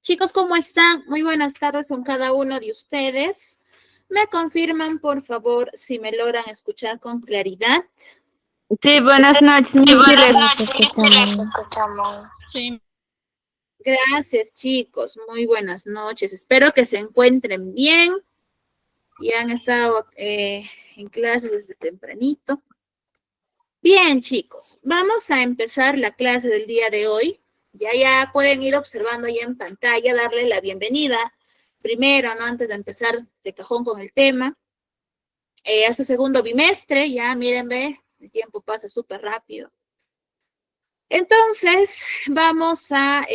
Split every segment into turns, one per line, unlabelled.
Chicos, ¿cómo están? Muy buenas tardes con cada uno de ustedes. ¿Me confirman, por favor, si me logran escuchar con claridad?
Sí, buenas noches,
Sí,
Miss, sí
buenas
les
noches, Miss, sí les
escuchamos.
escuchamos. Sí. Gracias, chicos. Muy buenas noches. Espero que se encuentren bien y han estado en clases desde tempranito. Bien, chicos, vamos a empezar la clase del día de hoy. Ya pueden ir observando ahí en pantalla, darle la bienvenida primero, ¿no? Antes de empezar de cajón con el tema. Este segundo bimestre, ya miren, ve, el tiempo pasa súper rápido. Entonces, vamos a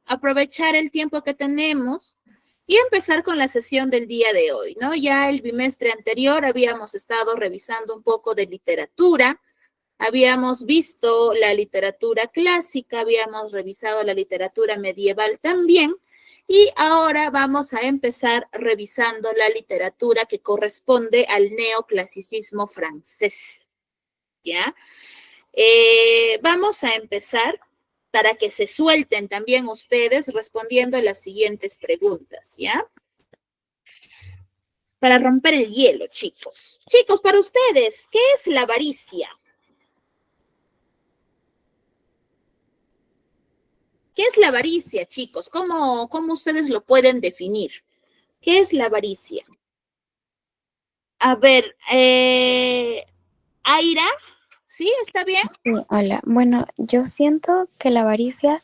aprovechar el tiempo que tenemos y empezar con la sesión del día de hoy, ¿no? Ya el bimestre anterior habíamos estado revisando un poco de literatura. Habíamos visto la literatura clásica, habíamos revisado la literatura medieval también, y ahora vamos a empezar revisando la literatura que corresponde al neoclasicismo francés, ¿ya? Vamos a empezar para que se suelten también ustedes respondiendo las siguientes preguntas, ¿ya? Para romper el hielo, chicos. Chicos, para ustedes, ¿qué es la avaricia? ¿Qué es la avaricia, chicos? ¿Cómo ustedes lo pueden definir? ¿Qué es la avaricia? A ver, Aira, ¿sí? ¿Está bien?
Sí, hola. Bueno, yo siento que la avaricia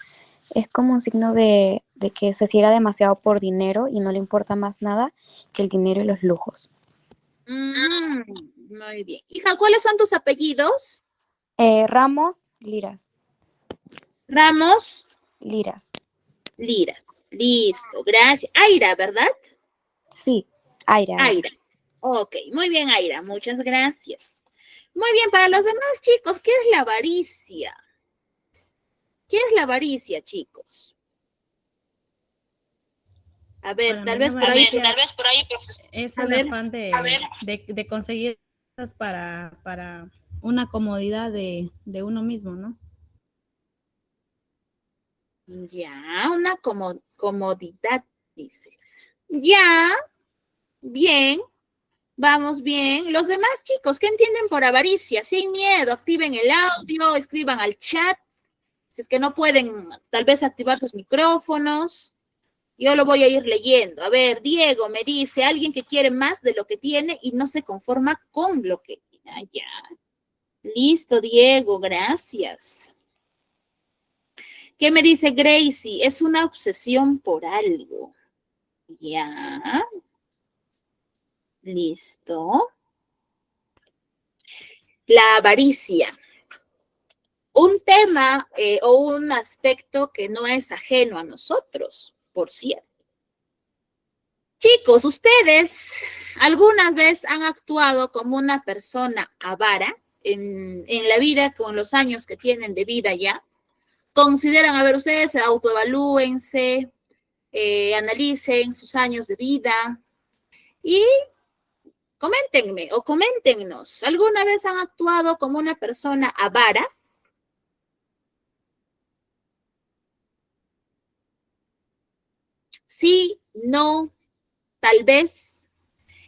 es como un signo de que se ciega demasiado por dinero y no le importa más nada que el dinero y los lujos.
Muy bien. Hija, ¿cuáles son tus apellidos?
Ramos, liras.
Ramos,
Liras.
Liras. Listo, gracias. Aira, ¿verdad?
Sí, Aira.
Aira. Ok, muy bien, Aira. Muchas gracias. Muy bien, para los demás chicos, ¿qué es la avaricia? ¿Qué es la avaricia, chicos? A ver,
Para
tal
mí la
vez por ahí.
avaricia es el afán de conseguir cosas para una comodidad de uno mismo, ¿no?
Ya, una comodidad, dice. Ya, bien, vamos bien. Los demás chicos, ¿qué entienden por avaricia? Sin miedo, activen el audio, escriban al chat. Si es que no pueden, tal vez activar sus micrófonos. Yo lo voy a ir leyendo. A ver, Diego me dice, alguien que quiere más de lo que tiene y no se conforma con lo que tiene. Ah, ya. Listo, Diego, gracias. ¿Qué me dice Gracie? Es una obsesión por algo. Ya. Listo. La avaricia. Un tema o un aspecto que no es ajeno a nosotros, por cierto. Chicos, ¿ustedes alguna vez han actuado como una persona avara en la vida con los años que tienen de vida ya? Consideran, a ver, ustedes autoevalúense, analicen sus años de vida y coméntenme o coméntenos, ¿alguna vez han actuado como una persona avara? Sí, no, tal vez.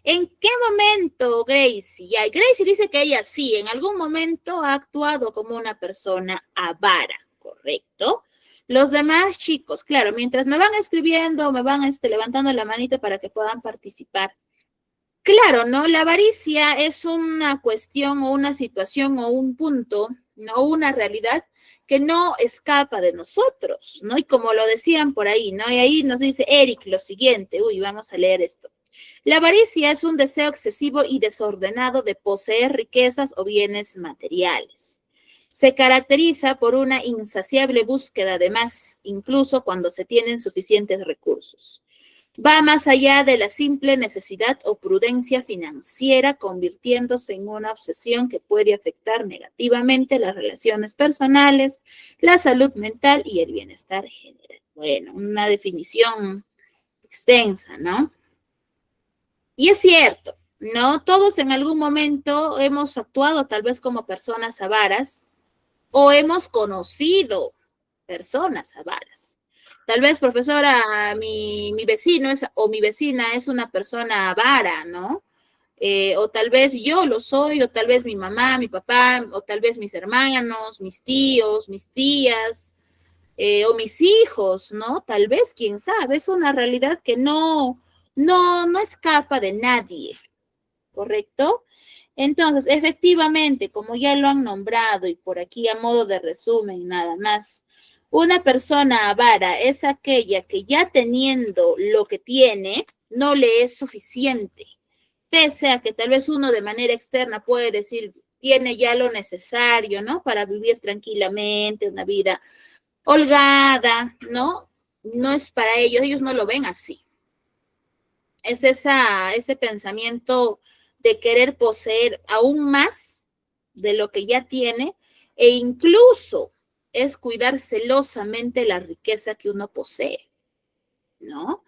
¿En qué momento, Gracie? Ya, Gracie dice que ella sí, en algún momento ha actuado como una persona avara, ¿correcto? Los demás chicos, claro, mientras me van escribiendo, me van levantando la manita para que puedan participar. Claro, ¿no? La avaricia es una cuestión o una situación o un punto, no una realidad que no escapa de nosotros, ¿no? Y como lo decían por ahí, ¿no? Y ahí nos dice Eric lo siguiente, vamos a leer esto. La avaricia es un deseo excesivo y desordenado de poseer riquezas o bienes materiales. Se caracteriza por una insaciable búsqueda de más, incluso cuando se tienen suficientes recursos. Va más allá de la simple necesidad o prudencia financiera, convirtiéndose en una obsesión que puede afectar negativamente las relaciones personales, la salud mental y el bienestar general. Bueno, una definición extensa, ¿no? Y es cierto, ¿no? Todos en algún momento hemos actuado tal vez como personas avaras o hemos conocido personas avaras. Tal vez, profesora, mi vecino es, o mi vecina es una persona avara, ¿no? O tal vez yo lo soy, o tal vez mi mamá, mi papá, o tal vez mis hermanos, mis tíos, mis tías, o mis hijos, ¿no? Tal vez, quién sabe, es una realidad que no escapa de nadie, ¿correcto? Entonces, efectivamente, como ya lo han nombrado y por aquí a modo de resumen nada más, una persona avara es aquella que ya teniendo lo que tiene, no le es suficiente. Pese a que tal vez uno de manera externa puede decir, tiene ya lo necesario, ¿no? Para vivir tranquilamente, una vida holgada, ¿no? No es para ellos no lo ven así. Es ese pensamiento de querer poseer aún más de lo que ya tiene e incluso es cuidar celosamente la riqueza que uno posee, ¿no?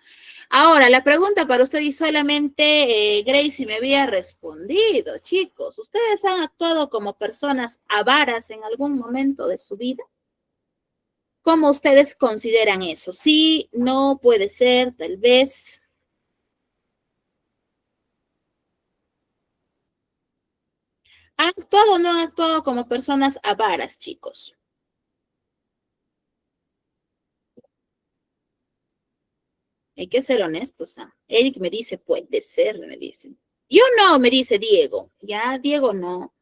Ahora, la pregunta para usted y solamente Gracie me había respondido, chicos, ¿ustedes han actuado como personas avaras en algún momento de su vida? ¿Cómo ustedes consideran eso? Sí, no, puede ser, tal vez. ¿Han actuado o no han actuado como personas avaras, chicos? Hay que ser honestos, ¿ah? Eric me dice, puede ser, me dice. Yo no, me dice Diego. Ya, Diego no.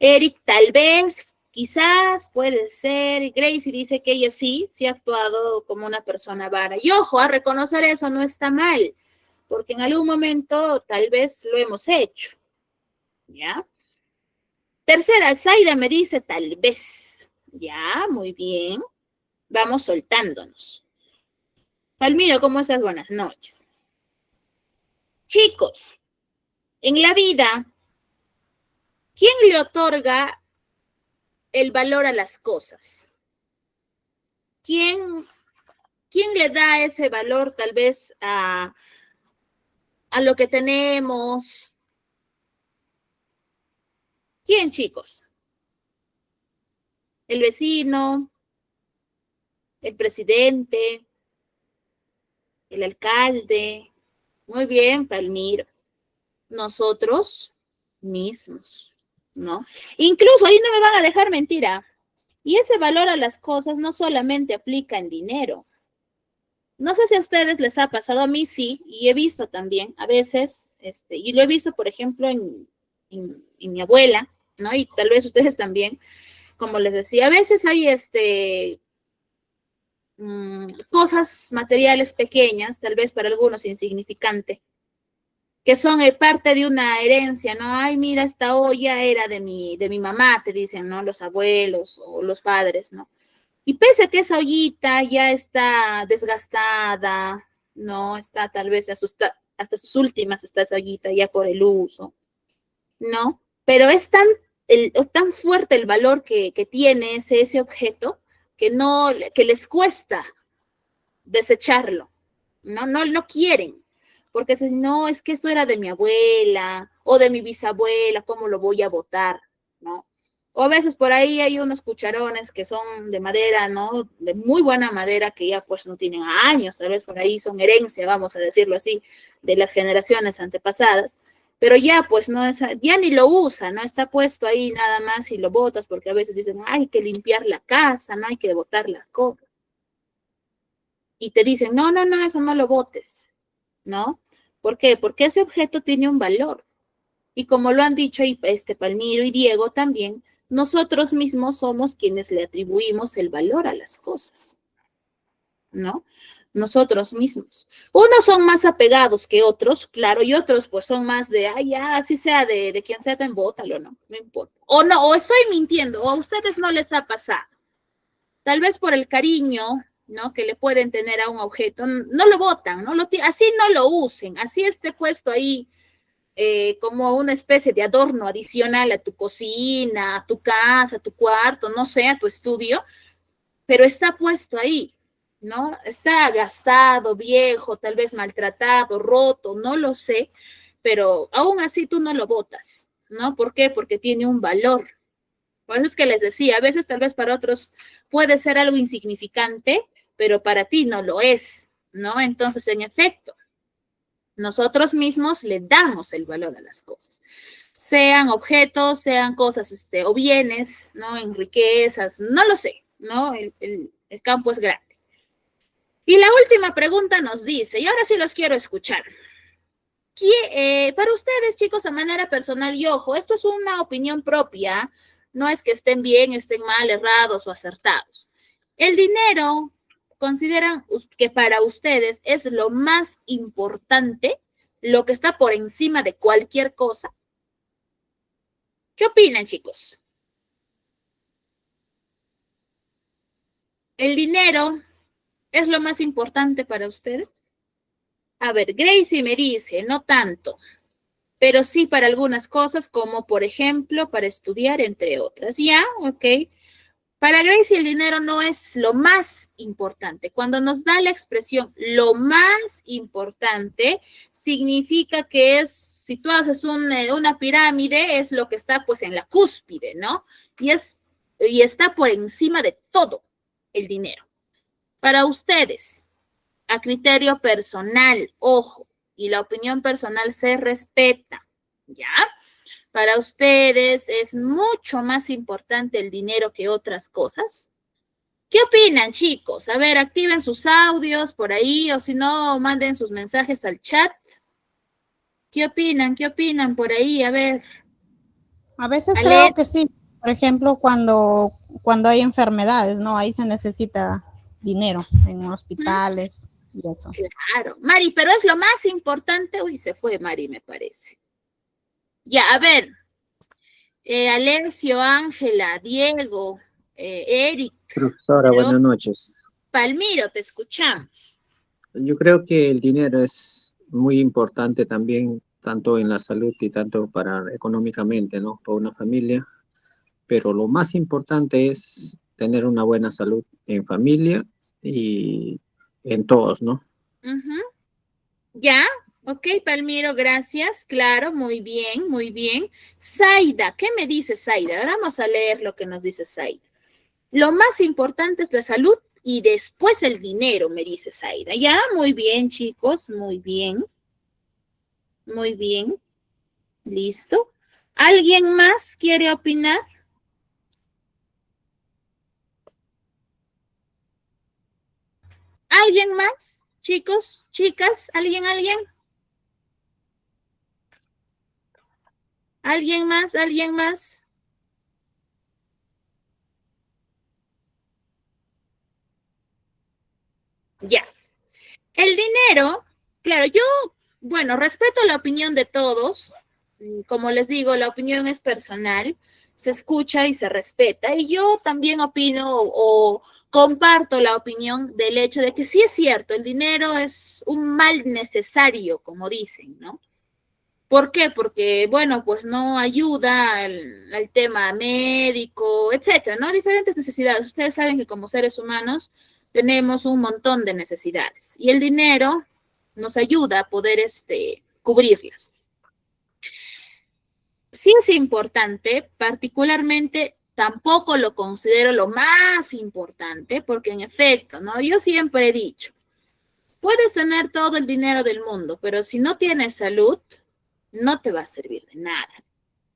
Eric, tal vez, quizás, puede ser. Gracie dice que ella sí ha actuado como una persona avara. Y ojo, a reconocer eso no está mal, porque en algún momento tal vez lo hemos hecho. ¿Ya? Tercera, Zaida me dice tal vez. Ya, muy bien. Vamos soltándonos. Palmiro, ¿cómo estás? Buenas noches. Chicos, en la vida, ¿quién le otorga el valor a las cosas? ¿Quién le da ese valor tal vez a lo que tenemos? ¿Quién, chicos? ¿El vecino? ¿El presidente? ¿El alcalde? Muy bien, Palmiro. Nosotros mismos, ¿no? Incluso ahí no me van a dejar mentira. Y ese valor a las cosas no solamente aplica en dinero. No sé si a ustedes les ha pasado, a mí sí, y he visto también a veces, y lo he visto, por ejemplo, en mi abuela, ¿no? Y tal vez ustedes también, como les decía, a veces hay cosas materiales pequeñas, tal vez para algunos insignificantes, que son parte de una herencia, ¿no? Ay, mira, esta olla era de mi mamá, te dicen, ¿no? Los abuelos o los padres, ¿no? Y pese a que esa ollita ya está desgastada, ¿no? Está tal vez hasta sus últimas, está esa ollita ya por el uso, ¿no? Pero es tan fuerte el valor que tiene ese objeto que les cuesta desecharlo, ¿no? No quieren, porque dicen, no, es que esto era de mi abuela o de mi bisabuela, ¿cómo lo voy a botar, ¿no? O a veces por ahí hay unos cucharones que son de madera, ¿no? De muy buena madera que ya pues no tienen años, tal vez por ahí son herencia, vamos a decirlo así, de las generaciones antepasadas, pero ya pues no es, ya ni lo usa, ¿no? Está puesto ahí nada más y lo botas porque a veces dicen, hay que limpiar la casa, no hay que botar las cosas. Y te dicen, no, eso no lo botes, ¿no? ¿Por qué? Porque ese objeto tiene un valor. Y como lo han dicho Palmiro y Diego también, nosotros mismos somos quienes le atribuimos el valor a las cosas, ¿no? Nosotros mismos. Unos son más apegados que otros, claro, y otros pues son más de, ay, ya, así sea de quien sea, bótalo, ¿no? No importa. O no, o estoy mintiendo, o a ustedes no les ha pasado. Tal vez por el cariño, ¿no? Que le pueden tener a un objeto, no lo botan, ¿no? Así no lo usen, así esté puesto ahí como una especie de adorno adicional a tu cocina, a tu casa, a tu cuarto, no sé, a tu estudio, pero está puesto ahí, ¿no? Está gastado, viejo, tal vez maltratado, roto, no lo sé, pero aún así tú no lo botas, ¿no? ¿Por qué? Porque tiene un valor. Por eso es que les decía, a veces tal vez para otros puede ser algo insignificante, pero para ti no lo es, ¿no? Entonces, en efecto, nosotros mismos le damos el valor a las cosas. Sean objetos, sean cosas o bienes, ¿no? En riquezas, no lo sé, ¿no? El campo es grande. Y la última pregunta nos dice, y ahora sí los quiero escuchar. Para ustedes, chicos, a manera personal, y ojo, esto es una opinión propia, no es que estén bien, estén mal, errados o acertados. El dinero, ¿consideran que para ustedes es lo más importante, lo que está por encima de cualquier cosa? ¿Qué opinan, chicos? ¿El dinero es lo más importante para ustedes? A ver, Gracie me dice, no tanto, pero sí para algunas cosas, como por ejemplo para estudiar, entre otras. Ya, ok. Para Gracie el dinero no es lo más importante. Cuando nos da la expresión lo más importante, significa que es, si tú haces una pirámide, es lo que está pues en la cúspide, ¿no? Y está por encima de todo el dinero. Para ustedes, a criterio personal, ojo, y la opinión personal se respeta, ¿ya? Para ustedes es mucho más importante el dinero que otras cosas. ¿Qué opinan, chicos? A ver, activen sus audios por ahí, o si no, manden sus mensajes al chat. ¿Qué opinan? ¿Qué opinan por ahí? A ver.
A veces creo que sí. Por ejemplo, cuando hay enfermedades, ¿no? Ahí se necesita dinero en hospitales y eso.
Claro. Mari, pero es lo más importante. Uy, se fue Mari, me parece. Ya, a ver. Alencio, Ángela, Diego, Eric.
Profesora, buenas noches.
Palmiro, te escuchamos.
Yo creo que el dinero es muy importante también, tanto en la salud y tanto para económicamente, ¿no? Para una familia. Pero lo más importante es tener una buena salud en familia y en todos, ¿no?
Ya, ok, Palmiro, gracias. Claro, muy bien, muy bien. Zaida, ¿qué me dice Zaida? Ahora vamos a leer lo que nos dice Zaida. Lo más importante es la salud y después el dinero, me dice Zaida. Ya, muy bien, chicos, muy bien. Muy bien. Listo. ¿Alguien más quiere opinar? ¿Alguien más? Chicos, chicas, ¿alguien? ¿Alguien más? ¿Alguien más? Ya. El dinero, claro, bueno, respeto la opinión de todos. Como les digo, la opinión es personal, se escucha y se respeta. Y yo también opino o comparto la opinión del hecho de que sí es cierto, el dinero es un mal necesario, como dicen, ¿no? ¿Por qué? Porque, bueno, pues no ayuda al tema médico, etcétera, ¿no? Diferentes necesidades. Ustedes saben que como seres humanos tenemos un montón de necesidades y el dinero nos ayuda a poder cubrirlas. Sí es importante, particularmente tampoco lo considero lo más importante, porque en efecto, ¿no? Yo siempre he dicho, puedes tener todo el dinero del mundo, pero si no tienes salud, no te va a servir de nada,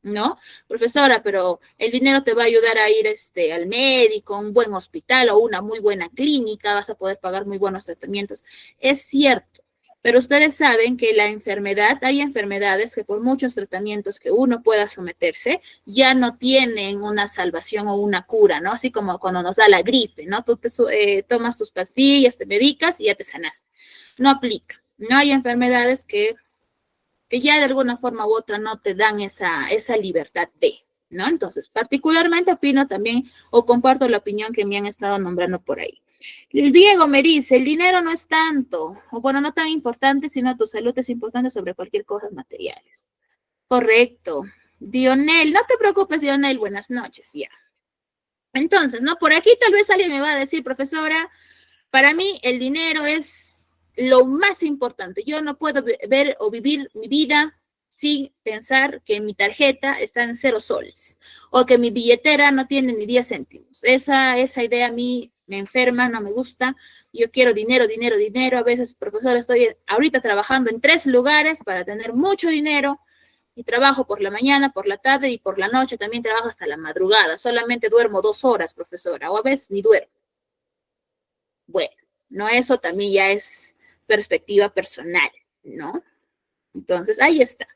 ¿no? Profesora, pero el dinero te va a ayudar a ir al médico, a un buen hospital o una muy buena clínica, vas a poder pagar muy buenos tratamientos. Es cierto, pero ustedes saben que hay enfermedades que por muchos tratamientos que uno pueda someterse, ya no tienen una salvación o una cura, ¿no? Así como cuando nos da la gripe, ¿no? Tú tomas tus pastillas, te medicas y ya te sanaste. No aplica. No hay enfermedades que ya de alguna forma u otra no te dan esa libertad ¿no? Entonces, particularmente opino también o comparto la opinión que me han estado nombrando por ahí. El Diego me dice, el dinero no es tanto, o bueno, no tan importante, sino tu salud es importante sobre cualquier cosa materiales. Correcto. Dionel, no te preocupes, Dionel, buenas noches, ya. Entonces, ¿no? Por aquí tal vez alguien me va a decir, profesora, para mí el dinero es lo más importante. Yo no puedo ver o vivir mi vida sin pensar que mi tarjeta está en 0 soles o que mi billetera no tiene ni 10 céntimos. Esa idea a mí me enferma, no me gusta. Yo quiero dinero, dinero, dinero. A veces, profesor, estoy ahorita trabajando en 3 lugares para tener mucho dinero y trabajo por la mañana, por la tarde y por la noche. También trabajo hasta la madrugada. Solamente duermo 2 horas, profesora, o a veces ni duermo. Bueno, no, eso también ya es perspectiva personal, ¿no? Entonces, ahí está.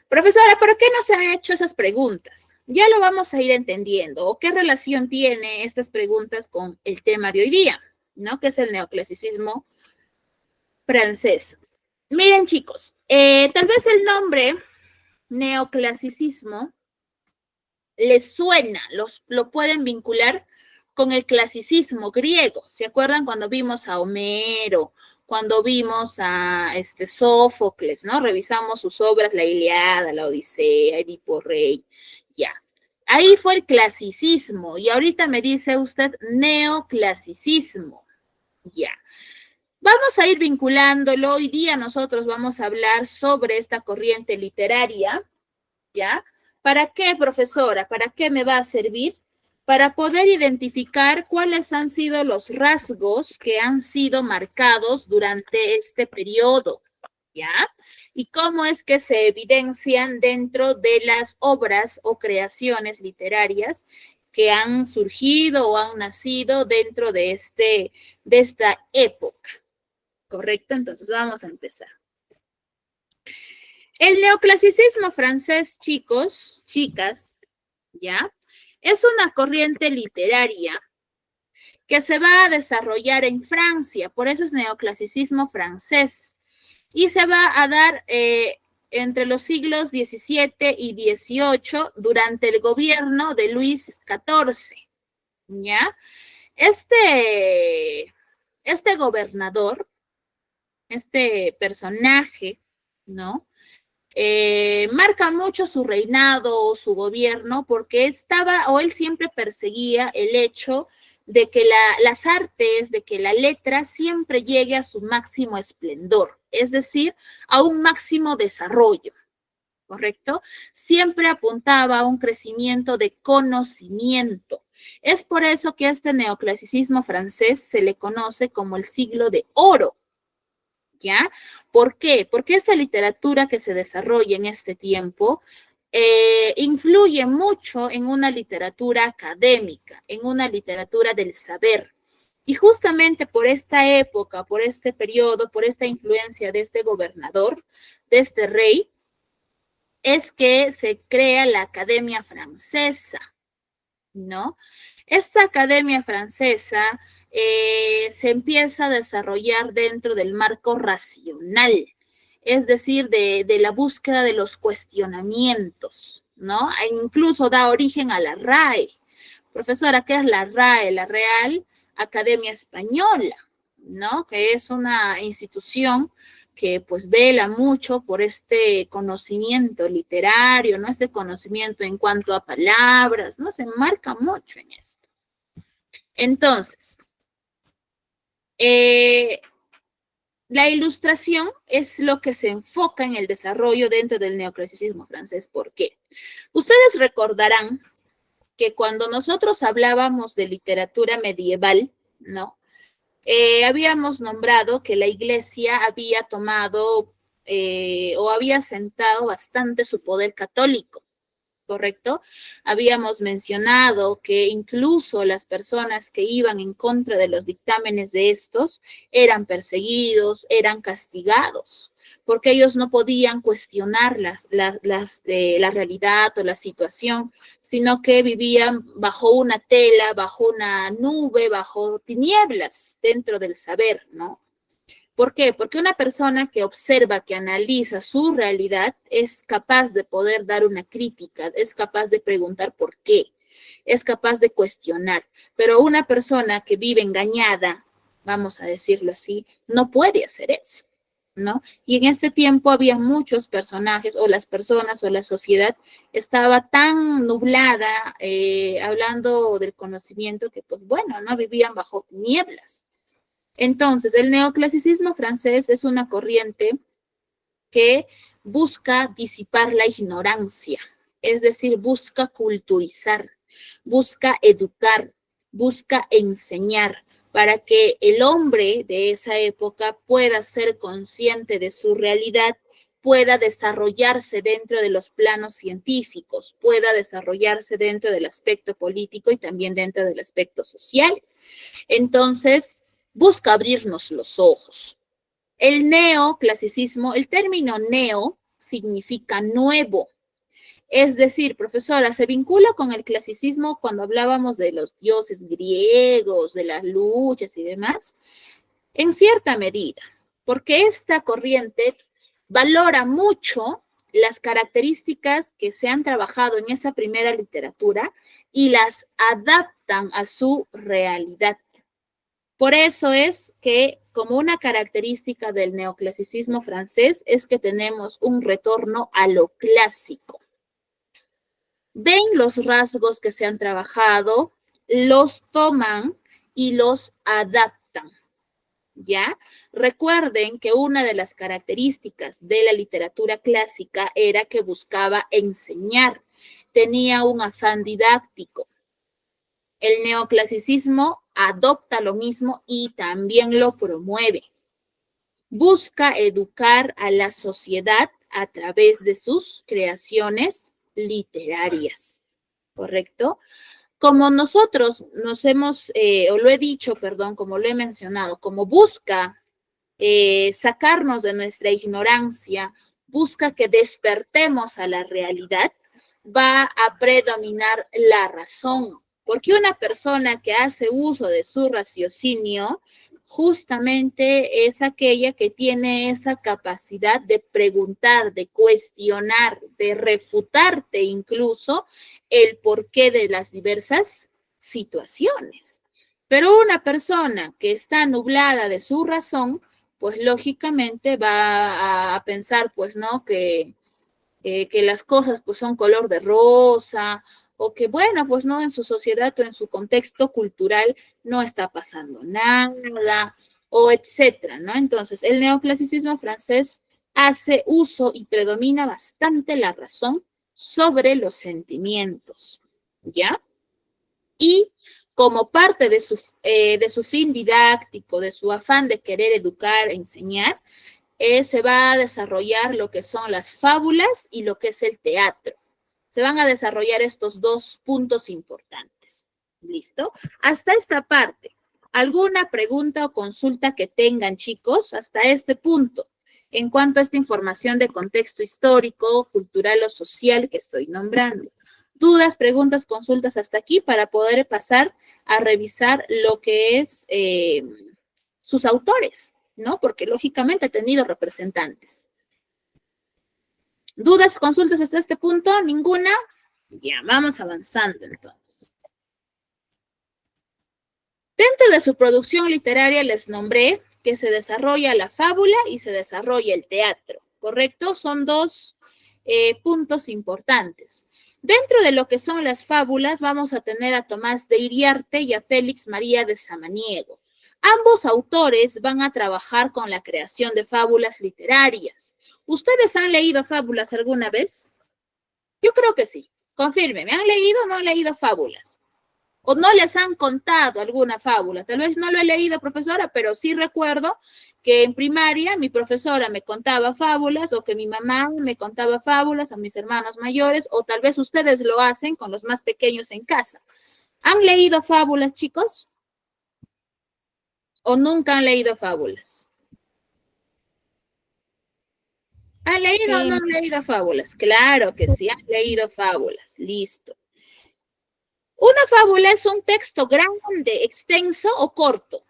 Profesora, ¿por qué no se han hecho esas preguntas? Ya lo vamos a ir entendiendo. ¿O qué relación tiene estas preguntas con el tema de hoy día, ¿no? Que es el neoclasicismo francés. Miren, chicos, tal vez el nombre neoclasicismo les suena, lo pueden vincular con el clasicismo griego. ¿Se acuerdan cuando vimos a Homero, cuando vimos a Sófocles, ¿no? Revisamos sus obras, la Ilíada, la Odisea, Edipo Rey, ya. Ahí fue el clasicismo y ahorita me dice usted neoclasicismo, ya. Vamos a ir vinculándolo. Hoy día nosotros vamos a hablar sobre esta corriente literaria, ¿ya? ¿Para qué, profesora? ¿Para qué me va a servir? Para poder identificar cuáles han sido los rasgos que han sido marcados durante este periodo, ¿ya? Y cómo es que se evidencian dentro de las obras o creaciones literarias que han surgido o han nacido dentro de esta época. ¿Correcto? Entonces vamos a empezar. El neoclasicismo francés, chicos, chicas, ¿ya? Es una corriente literaria que se va a desarrollar en Francia, por eso es neoclasicismo francés, y se va a dar entre los siglos XVII y XVIII durante el gobierno de Luis XIV, ¿ya? Este gobernador, este personaje, ¿no? Marca mucho su reinado o su gobierno porque él siempre perseguía el hecho de que las artes, de que la letra siempre llegue a su máximo esplendor, es decir, a un máximo desarrollo, ¿correcto? Siempre apuntaba a un crecimiento de conocimiento. Es por eso que este neoclasicismo francés se le conoce como el siglo de oro, ¿ya? ¿Por qué? Porque esta literatura que se desarrolla en este tiempo influye mucho en una literatura académica, en una literatura del saber. Y justamente por esta época, por este periodo, por esta influencia de este gobernador, de este rey, es que se crea la Academia Francesa, ¿no? Esta Academia Francesa se empieza a desarrollar dentro del marco racional, es decir, de la búsqueda de los cuestionamientos, ¿no? E incluso da origen a la RAE. Profesora, ¿qué es la RAE? La Real Academia Española, ¿no? Que es una institución que pues vela mucho por este conocimiento literario, ¿no? Este conocimiento en cuanto a palabras, ¿no? Se enmarca mucho en esto. Entonces, la ilustración es lo que se enfoca en el desarrollo dentro del neoclasicismo francés. ¿Por qué? Ustedes recordarán que cuando nosotros hablábamos de literatura medieval, ¿no? Habíamos nombrado que la Iglesia había tomado o había sentado bastante su poder católico, ¿correcto? Habíamos mencionado que incluso las personas que iban en contra de los dictámenes de estos eran perseguidos, eran castigados, porque ellos no podían cuestionar la realidad o la situación, sino que vivían bajo una tela, bajo una nube, bajo tinieblas dentro del saber, ¿no? ¿Por qué? Porque una persona que observa, que analiza su realidad, es capaz de poder dar una crítica, es capaz de preguntar por qué, es capaz de cuestionar. Pero una persona que vive engañada, vamos a decirlo así, no puede hacer eso, ¿no? Y en este tiempo había muchos personajes, o las personas o la sociedad estaba tan nublada, hablando del conocimiento, que pues bueno, no vivían bajo tinieblas. Entonces, el neoclasicismo francés es una corriente que busca disipar la ignorancia, es decir, busca culturizar, busca educar, busca enseñar, para que el hombre de esa época pueda ser consciente de su realidad, pueda desarrollarse dentro de los planos científicos, pueda desarrollarse dentro del aspecto político y también dentro del aspecto social. Entonces, busca abrirnos los ojos. El neoclasicismo, el término neo significa nuevo. Es decir, profesora, se vincula con el clasicismo cuando hablábamos de los dioses griegos, de las luchas y demás, en cierta medida, porque esta corriente valora mucho las características que se han trabajado en esa primera literatura y las adaptan a su realidad. Por eso es que, como una característica del neoclasicismo francés, es que tenemos un retorno a lo clásico. Ven los rasgos que se han trabajado, los toman y los adaptan, ¿ya? Recuerden que una de las características de la literatura clásica era que buscaba enseñar, tenía un afán didáctico. El neoclasicismo adopta lo mismo y también lo promueve. Busca educar a la sociedad a través de sus creaciones literarias, ¿correcto? Como nosotros nos hemos, o lo he dicho, perdón, como lo he mencionado, como busca sacarnos de nuestra ignorancia, busca que despertemos a la realidad, va a predominar la razón, porque una persona que hace uso de su raciocinio justamente es aquella que tiene esa capacidad de preguntar, de cuestionar, de refutarte incluso el porqué de las diversas situaciones. Pero una persona que está nublada de su razón, pues lógicamente va a pensar, pues, ¿no? Que las cosas pues son color de rosa, o que bueno, pues no, en su sociedad o en su contexto cultural no está pasando nada, o etcétera, ¿no? Entonces, el neoclasicismo francés hace uso y predomina bastante la razón sobre los sentimientos, ¿ya? Y como parte de su fin didáctico, de su afán de querer educar, enseñar, se va a desarrollar lo que son las fábulas y lo que es el teatro. Se van a desarrollar estos dos puntos importantes. ¿Listo? Hasta esta parte. ¿Alguna pregunta o consulta que tengan, chicos, hasta este punto? En cuanto a esta información de contexto histórico, cultural o social que estoy nombrando. Dudas, preguntas, consultas hasta aquí para poder pasar a revisar lo que es sus autores, ¿no? Porque lógicamente ha tenido representantes. ¿Dudas, consultas hasta este punto? ¿Ninguna? Ya, vamos avanzando entonces. Dentro de su producción literaria les nombré que se desarrolla la fábula y se desarrolla el teatro, ¿correcto? Son dos puntos importantes. Dentro de lo que son las fábulas vamos a tener a Tomás de Iriarte y a Félix María de Samaniego. Ambos autores van a trabajar con la creación de fábulas literarias. ¿Ustedes han leído fábulas alguna vez? Yo creo que sí. Confírmeme, ¿han leído o no han leído fábulas? ¿O no les han contado alguna fábula? Tal vez no lo he leído, profesora, pero sí recuerdo que en primaria mi profesora me contaba fábulas o que mi mamá me contaba fábulas a mis hermanos mayores, o tal vez ustedes lo hacen con los más pequeños en casa. ¿Han leído fábulas, chicos? ¿O nunca han leído fábulas? ¿Han leído o no han leído fábulas? Claro que sí, han leído fábulas. Listo. ¿Una fábula es un texto grande, extenso o corto?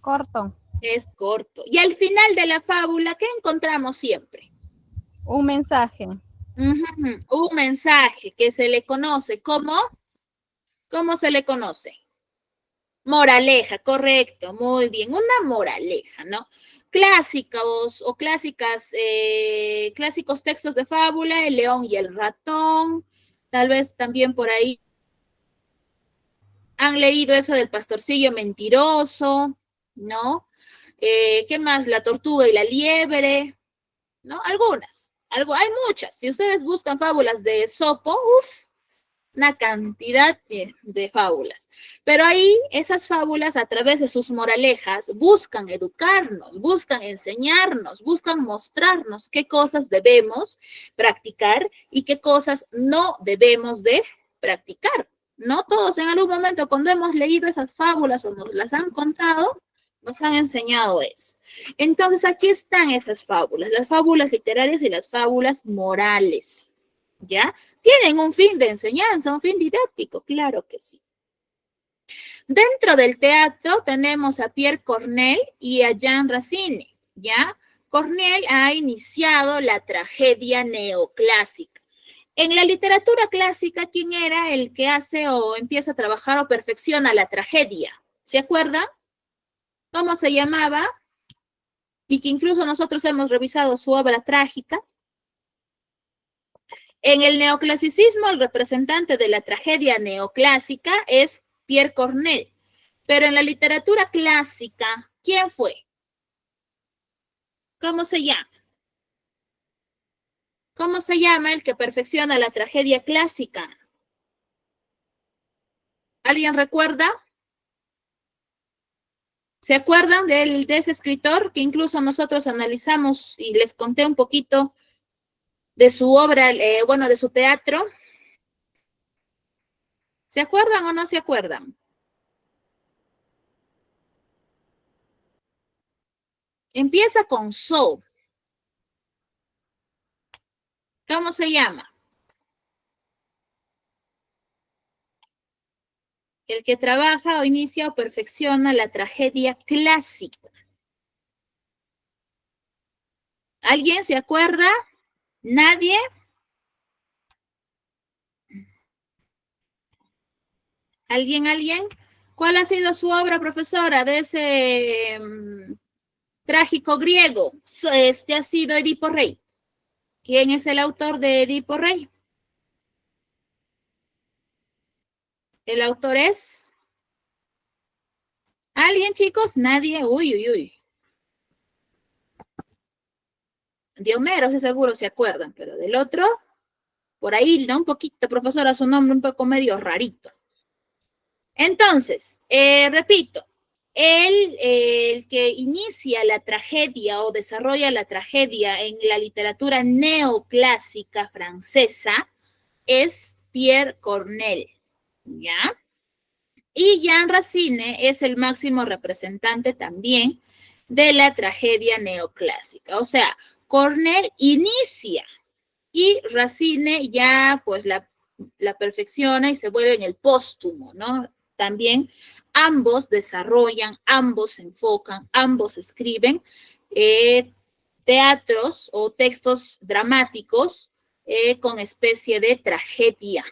Corto.
Es corto. Y al final de la fábula, ¿qué encontramos siempre?
Un mensaje.
Un mensaje que se le conoce como, ¿cómo se le conoce? Moraleja, correcto, muy bien, una moraleja, ¿no? Clásicos o clásicas, clásicos textos de fábula, El león y el ratón, tal vez también por ahí han leído eso del pastorcillo mentiroso, ¿no? ¿Qué más? La tortuga y la liebre, ¿no? Algunas, hay muchas. Si ustedes buscan fábulas de Esopo, una cantidad de fábulas. Pero ahí esas fábulas a través de sus moralejas buscan educarnos, buscan enseñarnos, buscan mostrarnos qué cosas debemos practicar y qué cosas no debemos de practicar. No todos en algún momento cuando hemos leído esas fábulas o nos las han contado, nos han enseñado eso. Entonces aquí están esas fábulas, las fábulas literarias y las fábulas morales. ¿Ya? Tienen un fin de enseñanza, un fin didáctico, claro que sí. Dentro del teatro tenemos a Pierre Corneille y a Jean Racine, ¿ya? Corneille ha iniciado la tragedia neoclásica. En la literatura clásica, ¿quién era el que hace o empieza a trabajar o perfecciona la tragedia? ¿Se acuerdan? ¿Cómo se llamaba? Y que incluso nosotros hemos revisado su obra trágica. En el neoclasicismo, el representante de la tragedia neoclásica es Pierre Corneille. Pero en la literatura clásica, ¿quién fue? ¿Cómo se llama? ¿Cómo se llama el que perfecciona la tragedia clásica? ¿Alguien recuerda? ¿Se acuerdan de ese escritor que incluso nosotros analizamos y les conté un poquito de su obra, bueno, de su teatro? ¿Se acuerdan o no se acuerdan? Empieza con So. ¿Cómo se llama? El que trabaja o inicia o perfecciona la tragedia clásica. ¿Alguien se acuerda? ¿Nadie? ¿Alguien? ¿Cuál ha sido su obra, profesora, de ese trágico griego? Este ha sido Edipo Rey. ¿Quién es el autor de Edipo Rey? El autor es... ¿Alguien, chicos? ¿Nadie? Uy. De Homero, sí, seguro se acuerdan, pero del otro, por ahí, ¿no? Un poquito, profesora, su nombre un poco medio rarito. Entonces, repito, el que inicia la tragedia o desarrolla la tragedia en la literatura neoclásica francesa es Pierre Corneille, ¿ya? Y Jean Racine es el máximo representante también de la tragedia neoclásica. O sea, Corneille inicia y Racine ya pues la perfecciona y se vuelve en el póstumo, ¿no? También ambos desarrollan, ambos se enfocan, ambos escriben teatros o textos dramáticos con especie de tragedia,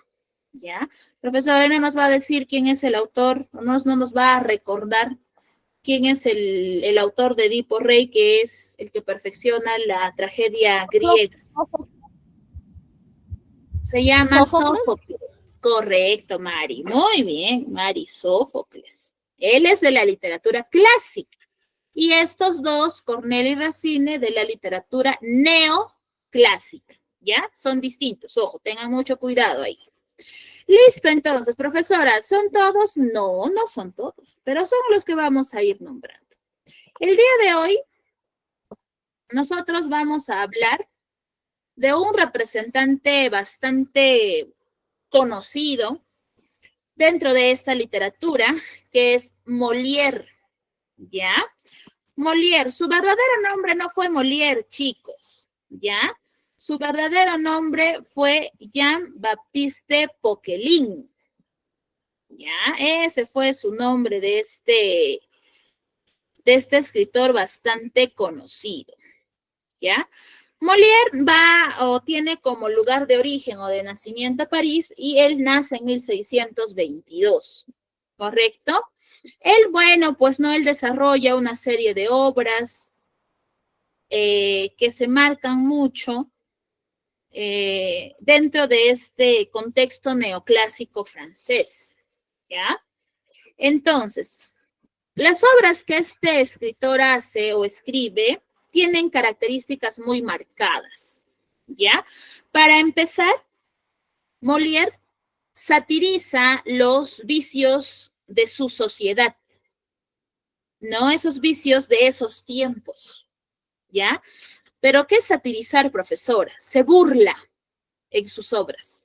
¿ya? Profesora Elena nos va a decir quién es el autor, no nos va a recordar quién es el autor de Edipo Rey, que es el que perfecciona la tragedia griega. Se llama Sófocles. Correcto, Mari. Muy bien, Mari, Sófocles. Él es de la literatura clásica. Y estos dos, Corneille y Racine, de la literatura neoclásica. ¿Ya? Son distintos. Ojo, tengan mucho cuidado ahí. Listo, entonces, profesora, ¿son todos? No, no son todos, pero son los que vamos a ir nombrando. El día de hoy, nosotros vamos a hablar de un representante bastante conocido dentro de esta literatura, que es Molière, ¿ya? Molière, su verdadero nombre no fue Molière, chicos, ¿ya? Su verdadero nombre fue Jean-Baptiste Poquelin, ¿ya? Ese fue su nombre de este escritor bastante conocido, ¿ya? Molière va o tiene como lugar de origen o de nacimiento París y él nace en 1622, ¿correcto? Él, bueno, pues no, él desarrolla una serie de obras que se marcan mucho dentro de este contexto neoclásico francés, ¿ya? Entonces, las obras que este escritor hace o escribe tienen características muy marcadas, ¿ya? Para empezar, Molière satiriza los vicios de su sociedad, ¿no? Esos vicios de esos tiempos, ¿ya? Pero ¿qué es satirizar, profesora? Se burla en sus obras,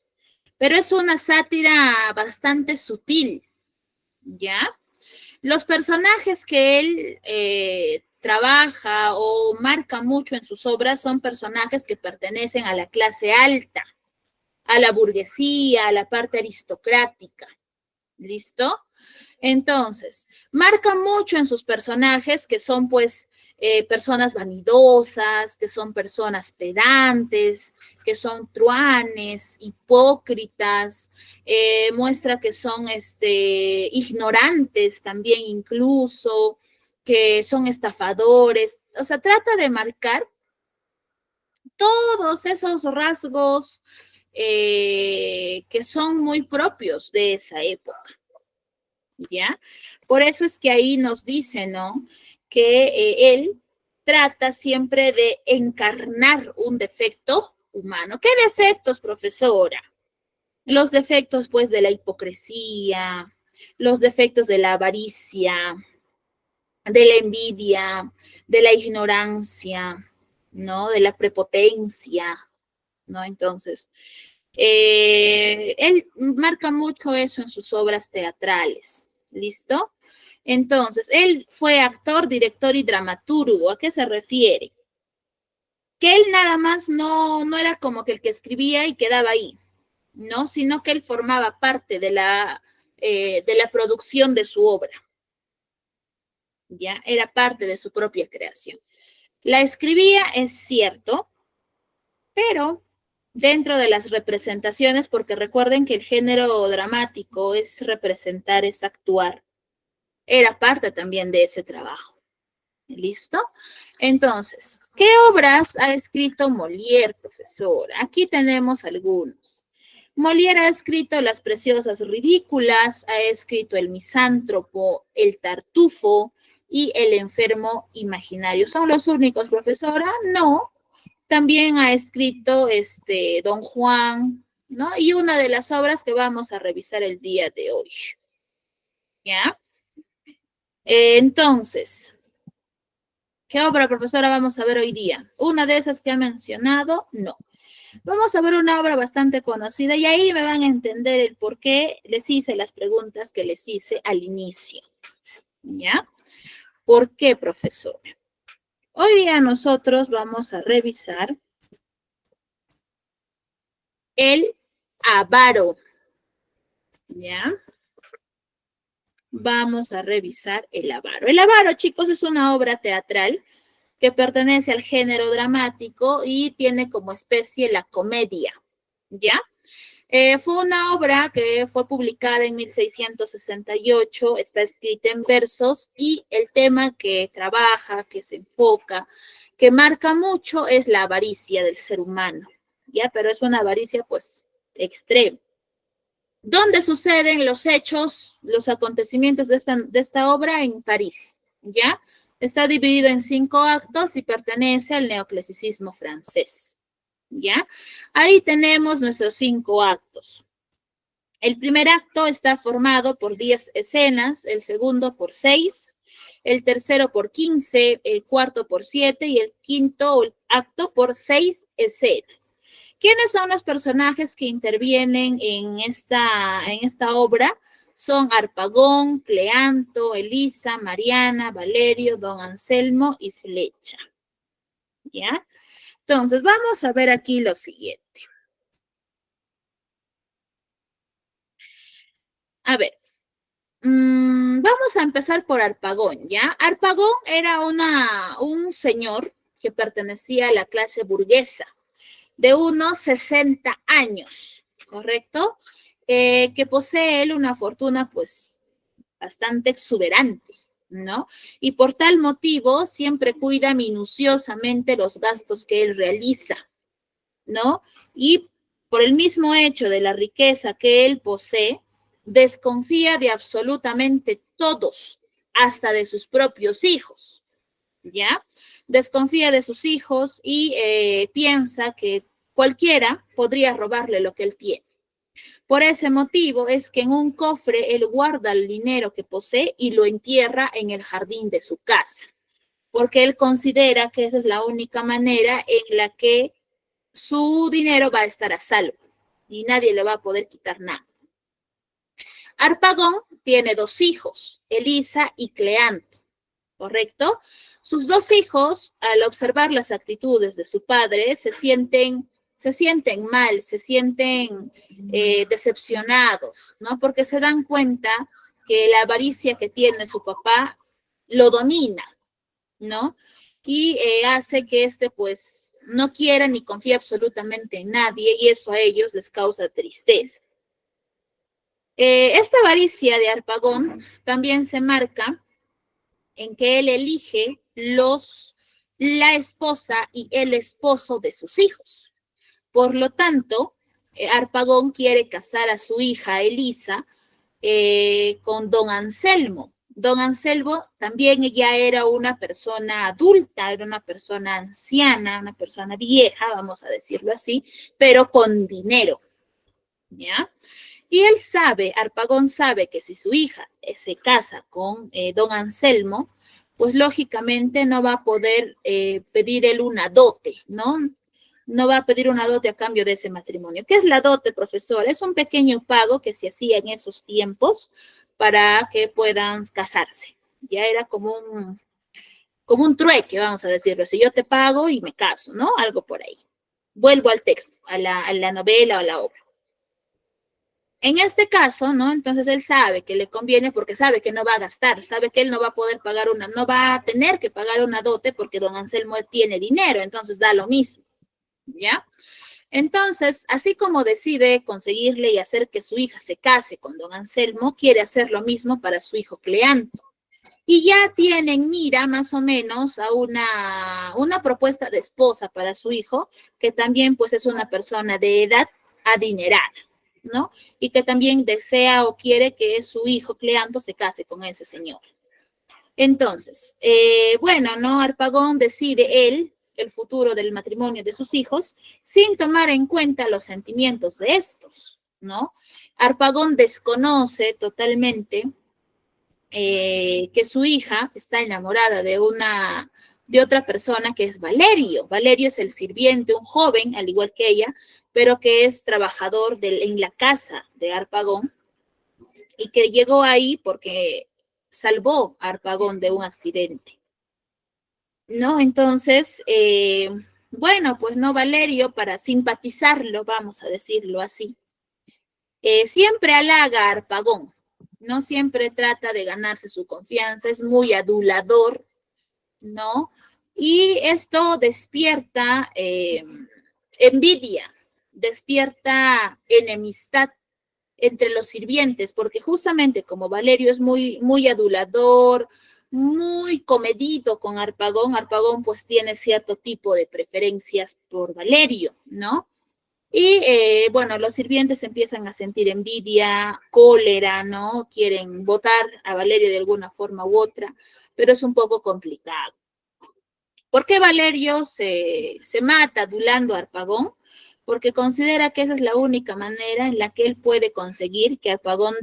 pero es una sátira bastante sutil, ¿ya? Los personajes que él trabaja o marca mucho en sus obras son personajes que pertenecen a la clase alta, a la burguesía, a la parte aristocrática. ¿Listo? Entonces, marca mucho en sus personajes que son pues personas vanidosas, que son personas pedantes, que son truanes, hipócritas, muestra que son ignorantes también incluso, que son estafadores, o sea, trata de marcar todos esos rasgos que son muy propios de esa época, ¿ya? Por eso es que ahí nos dice, ¿no? Que él trata siempre de encarnar un defecto humano. ¿Qué defectos, profesora? Los defectos, pues, de la hipocresía, los defectos de la avaricia, de la envidia, de la ignorancia, ¿no? De la prepotencia, ¿no? Entonces, él marca mucho eso en sus obras teatrales, ¿listo? Entonces, él fue actor, director y dramaturgo. ¿A qué se refiere? Que él nada más no era como que el que escribía y quedaba ahí, ¿no? Sino que él formaba parte de la producción de su obra, ¿ya? Era parte de su propia creación. La escribía, es cierto, pero dentro de las representaciones, porque recuerden que el género dramático es representar, es actuar, era parte también de ese trabajo. ¿Listo? Entonces, ¿qué obras ha escrito Molière, profesora? Aquí tenemos algunos. Molière ha escrito Las preciosas ridículas, ha escrito El misántropo, El tartufo y El enfermo imaginario. ¿Son los únicos, profesora? No. También ha escrito Don Juan, ¿no? Y una de las obras que vamos a revisar el día de hoy. ¿Ya? Entonces, ¿qué obra, profesora, vamos a ver hoy día? ¿Una de esas que ha mencionado? No. Vamos a ver una obra bastante conocida y ahí me van a entender el por qué les hice las preguntas que les hice al inicio. ¿Ya? ¿Por qué, profesora? Hoy día nosotros vamos a revisar El avaro. ¿Ya? Vamos a revisar El avaro. El avaro, chicos, es una obra teatral que pertenece al género dramático y tiene como especie la comedia, ¿ya? Fue una obra que fue publicada en 1668, está escrita en versos y el tema que trabaja, que se enfoca, que marca mucho es la avaricia del ser humano, ¿ya? Pero es una avaricia, pues, extrema. ¿Dónde suceden los hechos, los acontecimientos de esta obra? En París, ¿ya? Está dividido en 5 actos y pertenece al neoclasicismo francés, ¿ya? Ahí tenemos nuestros 5 actos. El primer acto está formado por 10 escenas, el segundo por 6, el tercero por 15, el cuarto por 7 y el quinto acto por 6 escenas. ¿Quiénes son los personajes que intervienen en esta obra? Son Harpagón, Cleanto, Elisa, Mariana, Valerio, Don Anselmo y Flecha. ¿Ya? Entonces, vamos a ver aquí lo siguiente. A ver, vamos a empezar por Harpagón, ¿ya? Harpagón era un señor que pertenecía a la clase burguesa, de unos 60 años, ¿correcto? Que posee él una fortuna, pues, bastante exuberante, ¿no? Y por tal motivo siempre cuida minuciosamente los gastos que él realiza, ¿no? Y por el mismo hecho de la riqueza que él posee, desconfía de absolutamente todos, hasta de sus propios hijos, ¿ya? Desconfía de sus hijos y piensa que cualquiera podría robarle lo que él tiene, Por ese motivo es que en un cofre él guarda el dinero que posee y lo entierra en el jardín de su casa, porque él considera que esa es la única manera en la que su dinero va a estar a salvo y nadie le va a poder quitar nada. Harpagón tiene 2 hijos, Elisa y Cleanto, ¿correcto? Sus 2 hijos, al observar las actitudes de su padre, se sienten mal, se sienten decepcionados, ¿no? Porque se dan cuenta que la avaricia que tiene su papá lo domina, ¿no? Y hace que pues, no quiera ni confía absolutamente en nadie y eso a ellos les causa tristeza. Esta avaricia de Harpagón también se marca en que él elige la esposa y el esposo de sus hijos. Por lo tanto, Harpagón quiere casar a su hija Elisa con don Anselmo. Don Anselmo también ya era una persona adulta, era una persona anciana, una persona vieja, vamos a decirlo así, pero con dinero, ¿ya? Y él sabe, Harpagón sabe que si su hija se casa con don Anselmo, pues lógicamente no va a poder pedir él una dote, ¿no? No va a pedir una dote a cambio de ese matrimonio. ¿Qué es la dote, profesor? Es un pequeño pago que se hacía en esos tiempos para que puedan casarse. Ya era como un trueque, vamos a decirlo. Si yo te pago y me caso, ¿no? Algo por ahí. Vuelvo al texto, a la novela o a la obra. En este caso, ¿no? Entonces él sabe que le conviene porque sabe que no va a gastar, sabe que él no va a poder pagar no va a tener que pagar una dote porque don Anselmo tiene dinero, entonces da lo mismo, ¿ya? Entonces, así como decide conseguirle y hacer que su hija se case con don Anselmo, quiere hacer lo mismo para su hijo Cleanto. Y ya tiene en mira más o menos a una propuesta de esposa para su hijo, que también pues es una persona de edad adinerada, ¿no? Y que también desea o quiere que su hijo Cleanto se case con ese señor. Entonces, bueno, ¿no? Harpagón decide él el futuro del matrimonio de sus hijos sin tomar en cuenta los sentimientos de estos, ¿no? Harpagón desconoce totalmente que su hija está enamorada de otra persona que es Valerio. Valerio es el sirviente, un joven, al igual que ella, pero que es trabajador en la casa de Harpagón y que llegó ahí porque salvó a Harpagón de un accidente, ¿no? Entonces, bueno, pues no, Valerio, para simpatizarlo, vamos a decirlo así, siempre halaga a Harpagón, no siempre trata de ganarse su confianza, es muy adulador, ¿no? Y esto despierta envidia, despierta enemistad entre los sirvientes, porque justamente como Valerio es muy, muy adulador, muy comedido con Harpagón, Harpagón pues tiene cierto tipo de preferencias por Valerio, ¿no? Y bueno, los sirvientes empiezan a sentir envidia, cólera, ¿no? Quieren votar a Valerio de alguna forma u otra, pero es un poco complicado. ¿Por qué Valerio se mata adulando a Harpagón? Porque considera que esa es la única manera en la que él puede conseguir que Harpagón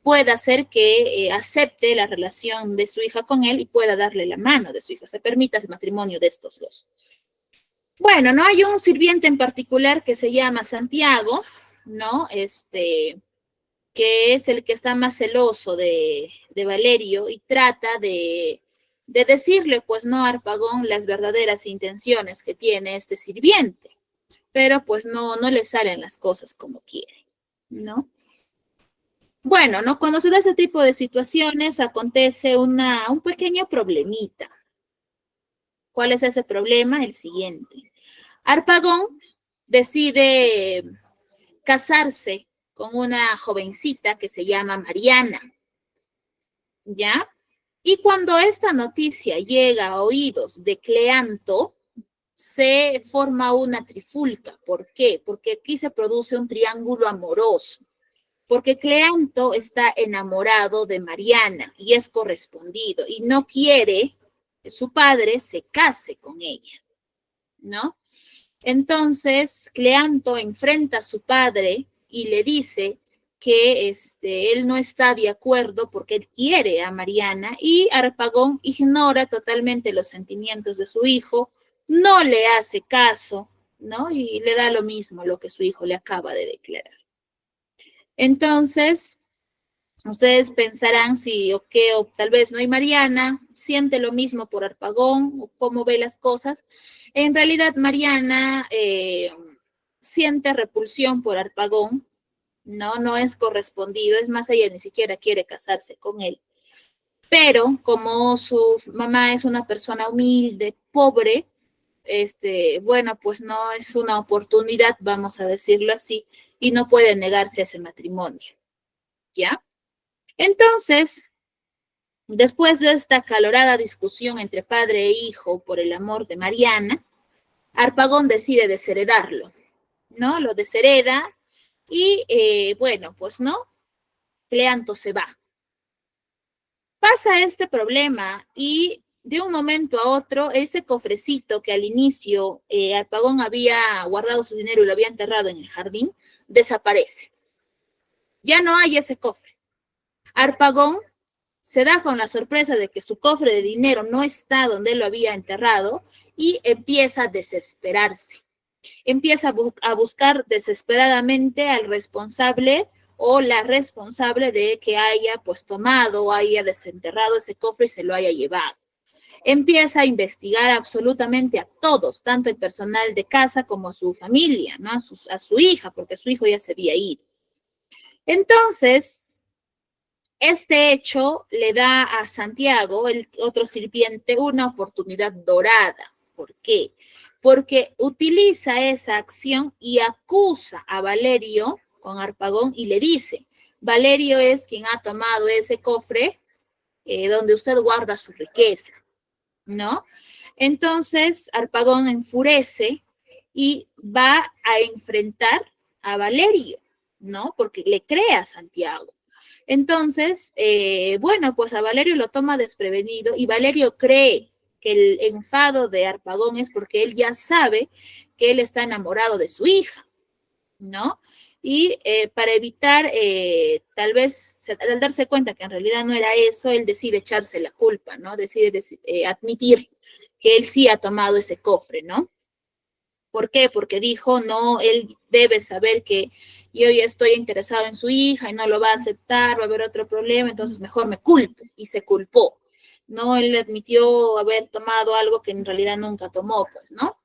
pueda hacer que acepte la relación de su hija con él y pueda darle la mano de su hija, se permita el matrimonio de estos dos. Bueno, no hay un sirviente en particular que se llama Santiago, ¿no? Que es el que está más celoso de Valerio y trata de decirle, pues no, a Harpagón las verdaderas intenciones que tiene este sirviente, pero pues no le salen las cosas como quiere, ¿no? Bueno, ¿no? Cuando se da ese tipo de situaciones acontece un pequeño problemita. ¿Cuál es ese problema? El siguiente. Harpagón decide casarse con una jovencita que se llama Mariana, ¿ya? Y cuando esta noticia llega a oídos de Cleanto, se forma una trifulca. ¿Por qué? Porque aquí se produce un triángulo amoroso. Porque Cleanto está enamorado de Mariana y es correspondido y no quiere que su padre se case con ella, ¿no? Entonces, Cleanto enfrenta a su padre y le dice que él no está de acuerdo porque él quiere a Mariana, y Harpagon ignora totalmente los sentimientos de su hijo, no le hace caso, ¿no? Y le da lo mismo lo que su hijo le acaba de declarar. Entonces, ustedes pensarán si o qué, o tal vez no, y Mariana siente lo mismo por Harpagon, o cómo ve las cosas. En realidad, Mariana siente repulsión por Harpagon, no es correspondido, es más, ella ni siquiera quiere casarse con él. Pero como su mamá es una persona humilde, pobre, bueno, pues no es una oportunidad, vamos a decirlo así, y no puede negarse a ese matrimonio, ¿ya? Entonces, después de esta acalorada discusión entre padre e hijo por el amor de Mariana, Harpagon decide desheredarlo, ¿no? Lo deshereda y, bueno, pues no, Cleanto se va. Pasa este problema y de un momento a otro, ese cofrecito que al inicio Harpagon había guardado su dinero y lo había enterrado en el jardín, desaparece. Ya no hay ese cofre. Harpagon se da con la sorpresa de que su cofre de dinero no está donde él lo había enterrado y empieza a desesperarse. Empieza a buscar desesperadamente al responsable o la responsable de que haya pues tomado o haya desenterrado ese cofre y se lo haya llevado. Empieza a investigar absolutamente a todos, tanto el personal de casa como a su familia, ¿no? A su hija, porque su hijo ya se había ido. Entonces, este hecho le da a Santiago, el otro sirviente, una oportunidad dorada. ¿Por qué? Porque utiliza esa acción y acusa a Valerio con Harpagon y le dice, Valerio es quien ha tomado ese cofre donde usted guarda su riqueza, ¿no? Entonces Harpagon enfurece y va a enfrentar a Valerio, ¿no? Porque le cree a Santiago. Entonces, bueno, pues a Valerio lo toma desprevenido y Valerio cree que el enfado de Harpagon es porque él ya sabe que él está enamorado de su hija, ¿no? Y para evitar, tal vez, al darse cuenta que en realidad no era eso, él decide echarse la culpa, ¿no? Decide admitir que él sí ha tomado ese cofre, ¿no? ¿Por qué? Porque dijo, no, él debe saber que yo ya estoy interesado en su hija y no lo va a aceptar, va a haber otro problema, entonces mejor me culpo, y se culpó. No, él admitió haber tomado algo que en realidad nunca tomó, pues, ¿no?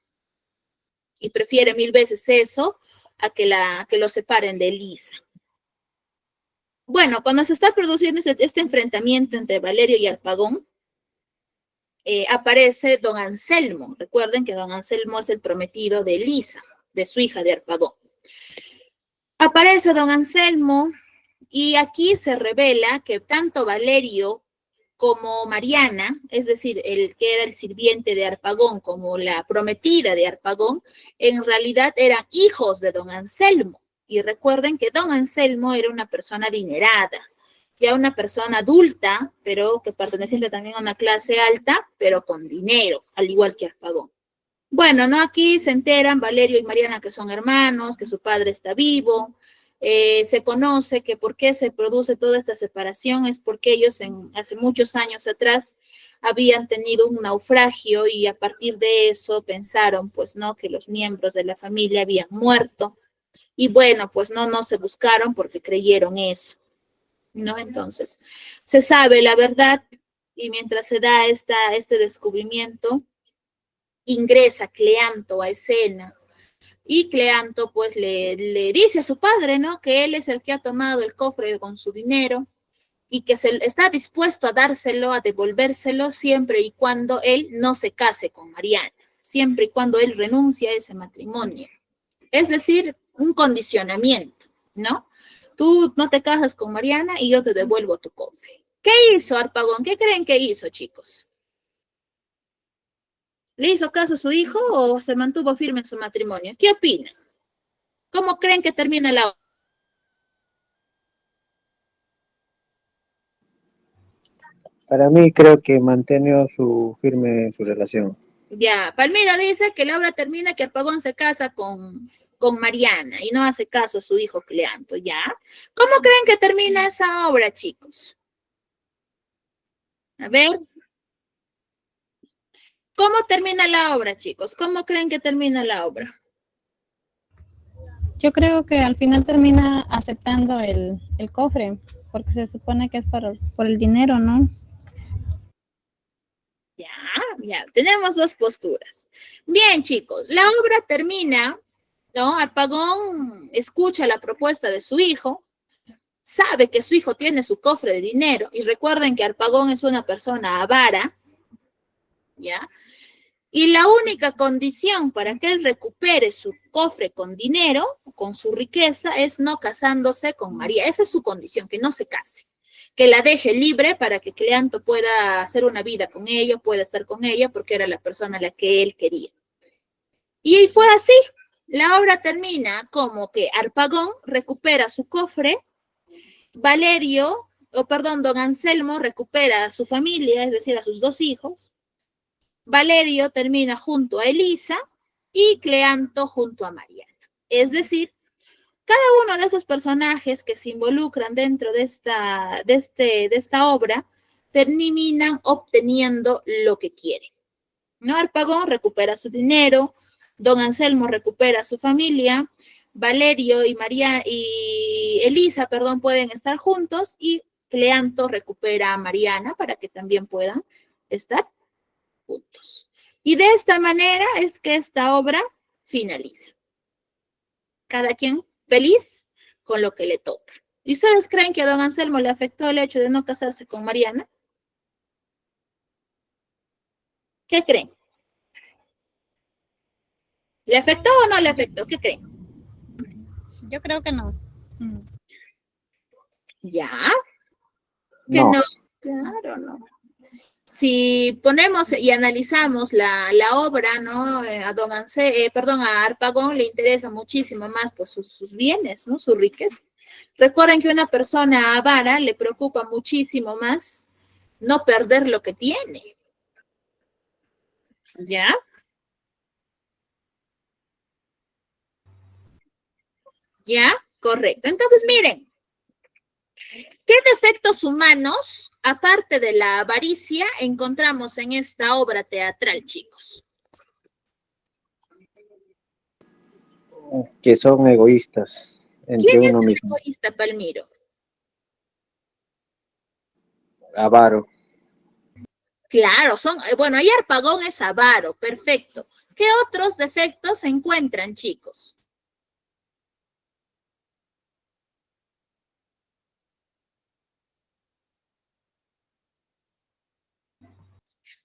Y prefiere 1000 veces eso a que lo separen de Elisa. Bueno, cuando se está produciendo este enfrentamiento entre Valerio y Harpagon, aparece don Anselmo. Recuerden que don Anselmo es el prometido de Elisa, de su hija de Harpagon. Aparece don Anselmo y aquí se revela que tanto Valerio como Mariana, es decir, el que era el sirviente de Harpagon como la prometida de Harpagon, en realidad eran hijos de don Anselmo. Y recuerden que don Anselmo era una persona adinerada, ya una persona adulta, pero que perteneciente también a una clase alta, pero con dinero, al igual que Harpagon. Bueno, ¿no? Aquí se enteran Valerio y Mariana que son hermanos, que su padre está vivo. Se conoce que por qué se produce toda esta separación es porque ellos hace muchos años atrás habían tenido un naufragio y a partir de eso pensaron, pues, ¿no? Que los miembros de la familia habían muerto. Y bueno, pues no se buscaron porque creyeron eso, ¿no? Entonces, se sabe la verdad y mientras se da este descubrimiento, ingresa Cleanto a escena y Cleanto pues le dice a su padre, ¿no? Que él es el que ha tomado el cofre con su dinero y que está dispuesto a dárselo, a devolvérselo siempre y cuando él no se case con Mariana, siempre y cuando él renuncie a ese matrimonio. Es decir, un condicionamiento, ¿no? Tú no te casas con Mariana y yo te devuelvo tu cofre. ¿Qué hizo Harpagon? ¿Qué creen que hizo, chicos? ¿Le hizo caso a su hijo o se mantuvo firme en su matrimonio? ¿Qué opinan? ¿Cómo creen que termina la obra?
Para mí creo que mantiene firme su relación.
Ya, Palmiro dice que la obra termina que Harpagon se casa con con Mariana y no hace caso a su hijo Cleanto, ¿ya? ¿Cómo creen que termina esa obra, chicos? A ver. ¿Cómo termina la obra, chicos? ¿Cómo creen que termina la obra?
Yo creo que al final termina aceptando el cofre, porque se supone que es por el dinero, ¿no?
Ya, tenemos dos posturas. Bien, chicos, la obra termina, ¿no? Harpagon escucha la propuesta de su hijo, sabe que su hijo tiene su cofre de dinero, y recuerden que Harpagon es una persona avara, ¿ya? Y la única condición para que él recupere su cofre con dinero, con su riqueza, es no casándose con María. Esa es su condición, que no se case. Que la deje libre para que Cleanto pueda hacer una vida con ella, pueda estar con ella, porque era la persona a la que él quería. Y fue así. La obra termina como que Harpagon recupera su cofre, don Anselmo recupera a su familia, es decir, a sus dos hijos, Valerio termina junto a Elisa y Cleanto junto a Mariana. Es decir, cada uno de esos personajes que se involucran dentro de esta obra terminan obteniendo lo que quieren, ¿no? Harpagon recupera su dinero, don Anselmo recupera su familia, Valerio y Elisa, pueden estar juntos, y Cleanto recupera a Mariana para que también puedan estar juntos. Y de esta manera es que esta obra finaliza. Cada quien feliz con lo que le toca. ¿Y ustedes creen que a don Anselmo le afectó el hecho de no casarse con Mariana? ¿Qué creen? ¿Le afectó o no le afectó? ¿Qué creen?
Yo creo que no.
¿Ya? Que no. Claro, no. Si ponemos y analizamos la obra, ¿no? A Harpagon le interesa muchísimo más pues, sus bienes, ¿no? Su riqueza. Recuerden que una persona avara le preocupa muchísimo más no perder lo que tiene. ¿Ya? ¿Ya? Correcto. Entonces, miren, ¿qué defectos humanos, aparte de la avaricia, encontramos en esta obra teatral, chicos?
Que son egoístas entre
¿Quién es
uno
el
mismo.
egoísta, Palmiro?
Avaro.
Claro, ahí Harpagon es avaro, perfecto. ¿Qué otros defectos se encuentran, chicos?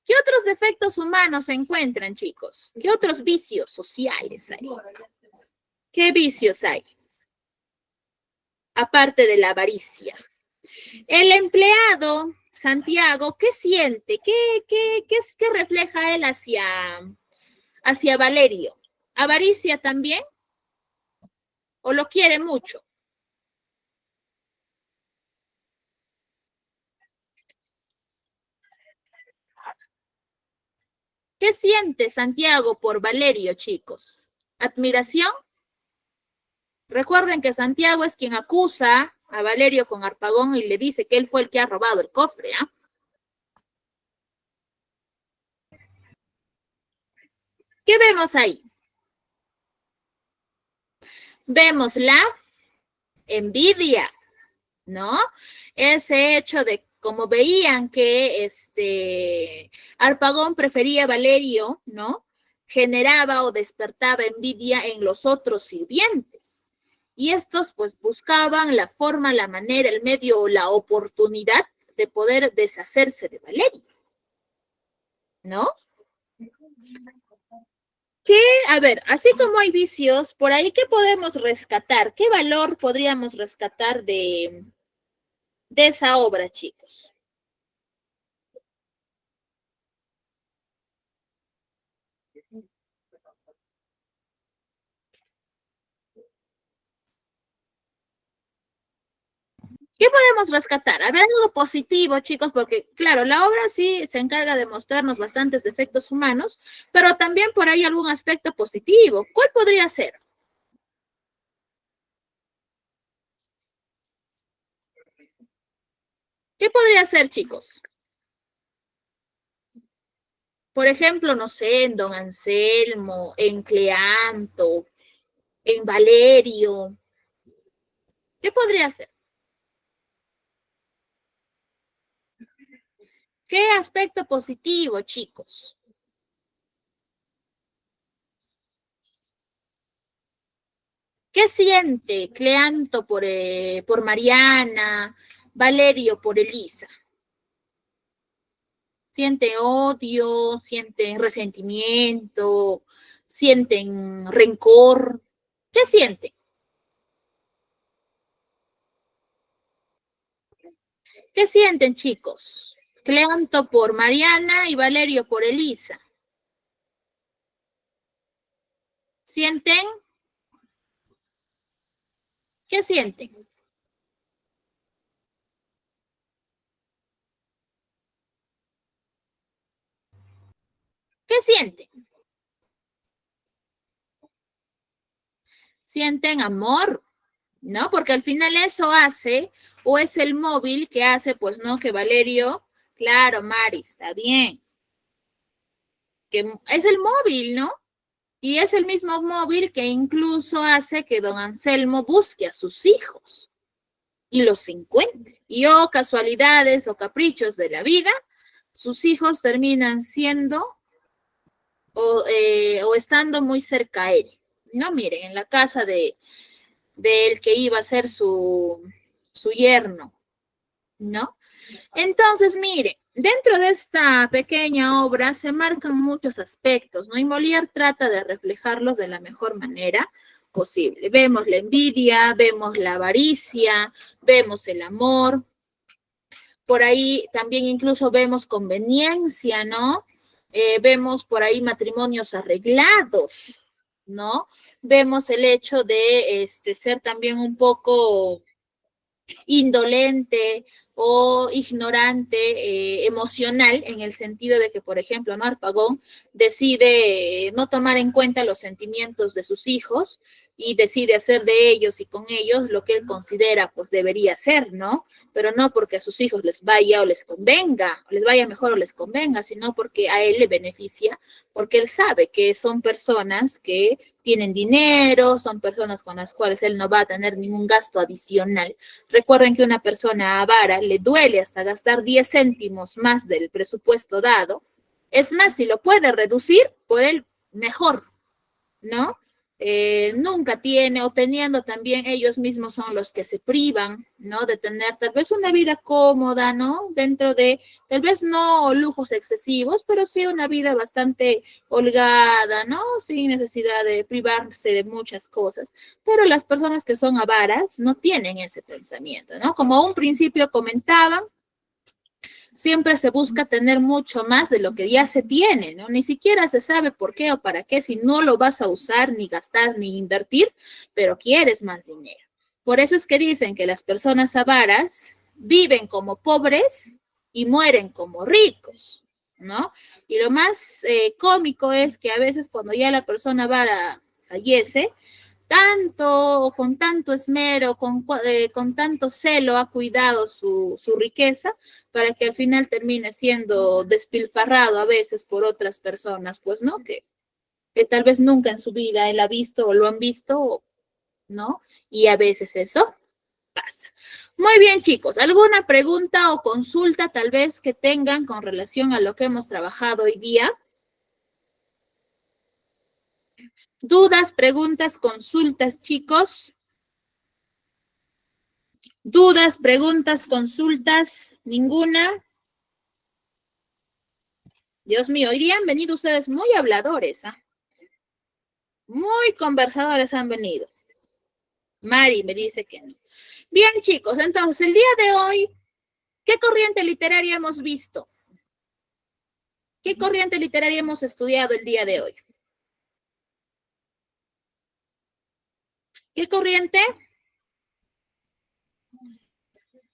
¿Qué otros defectos humanos se encuentran, chicos? ¿Qué otros vicios sociales hay? ¿Qué vicios hay? Aparte de la avaricia. El empleado, Santiago, ¿qué siente? ¿Qué refleja él hacia Valerio? ¿Avaricia también? ¿O lo quiere mucho? ¿Qué siente Santiago por Valerio, chicos? ¿Admiración? Recuerden que Santiago es quien acusa a Valerio con Harpagon y le dice que él fue el que ha robado el cofre, ¿ah? ¿Qué vemos ahí? Vemos la envidia, ¿no? Ese hecho de como veían que Harpagon prefería a Valerio, ¿no? Generaba o despertaba envidia en los otros sirvientes. Y estos pues buscaban la forma, la manera, el medio o la oportunidad de poder deshacerse de Valerio, ¿no? A ver, así como hay vicios, por ahí, ¿qué podemos rescatar? ¿Qué valor podríamos rescatar de esa obra, chicos? ¿Qué podemos rescatar? A ver, algo positivo, chicos, porque claro, la obra sí se encarga de mostrarnos bastantes defectos humanos, pero también por ahí algún aspecto positivo. ¿Cuál podría ser? ¿Qué podría ser, chicos? Por ejemplo, no sé, en Don Anselmo, en Cleanto, en Valerio. ¿Qué podría ser? ¿Qué aspecto positivo, chicos? ¿Qué siente Cleanto por Mariana, Valerio por Elisa? ¿Sienten odio, sienten resentimiento, sienten rencor? ¿Qué sienten? ¿Qué sienten, chicos? Cleanto por Mariana y Valerio por Elisa. ¿Sienten? ¿Qué sienten? ¿Qué sienten? Sienten amor, ¿no? Porque al final eso hace, o es el móvil que hace, pues, ¿no? Que Valerio, claro, Mari, está bien. Que es el móvil, ¿no? Y es el mismo móvil que incluso hace que don Anselmo busque a sus hijos y los encuentre. Y casualidades o caprichos de la vida, sus hijos terminan siendo o estando muy cerca a él. No, miren, en la casa de él que iba a ser su yerno, ¿no? Entonces, mire, dentro de esta pequeña obra se marcan muchos aspectos, ¿no? Y Molière trata de reflejarlos de la mejor manera posible. Vemos la envidia, vemos la avaricia, vemos el amor. Por ahí también incluso vemos conveniencia, ¿no? Vemos por ahí matrimonios arreglados, ¿no? Vemos el hecho de ser también un poco indolente o ignorante emocional, en el sentido de que, por ejemplo, Harpagon decide no tomar en cuenta los sentimientos de sus hijos y decide hacer de ellos y con ellos lo que él considera pues debería ser, ¿no? Pero no porque a sus hijos les vaya o les convenga, o les vaya mejor o les convenga, sino porque a él le beneficia, porque él sabe que son personas que tienen dinero, son personas con las cuales él no va a tener ningún gasto adicional. Recuerden que una persona avara le duele hasta gastar 10 céntimos más del presupuesto dado. Es más, si lo puede reducir, por él mejor, ¿no? Nunca tiene, o teniendo también ellos mismos son los que se privan, ¿no? De tener tal vez una vida cómoda, ¿no? Dentro de, tal vez no lujos excesivos, pero sí una vida bastante holgada, ¿no? Sin necesidad de privarse de muchas cosas. Pero las personas que son avaras no tienen ese pensamiento, ¿no? Como un principio comentaban, siempre se busca tener mucho más de lo que ya se tiene, ¿no? Ni siquiera se sabe por qué o para qué si no lo vas a usar, ni gastar, ni invertir, pero quieres más dinero. Por eso es que dicen que las personas avaras viven como pobres y mueren como ricos, ¿no? Y lo más cómico es que a veces cuando ya la persona avara fallece, con tanto esmero, con tanto celo ha cuidado su riqueza para que al final termine siendo despilfarrado a veces por otras personas, pues, ¿no? Que tal vez nunca en su vida él ha visto o lo han visto, ¿no? Y a veces eso pasa. Muy bien, chicos, ¿alguna pregunta o consulta tal vez que tengan con relación a lo que hemos trabajado hoy día? ¿Dudas, preguntas, consultas, chicos? ¿Dudas, preguntas, consultas? ¿Ninguna? Dios mío, hoy día han venido ustedes muy habladores, ¿ah? Muy conversadores han venido. Mari me dice que no. Bien, chicos, entonces el día de hoy, ¿qué corriente literaria hemos visto? ¿Qué corriente literaria hemos estudiado el día de hoy? ¿Qué corriente?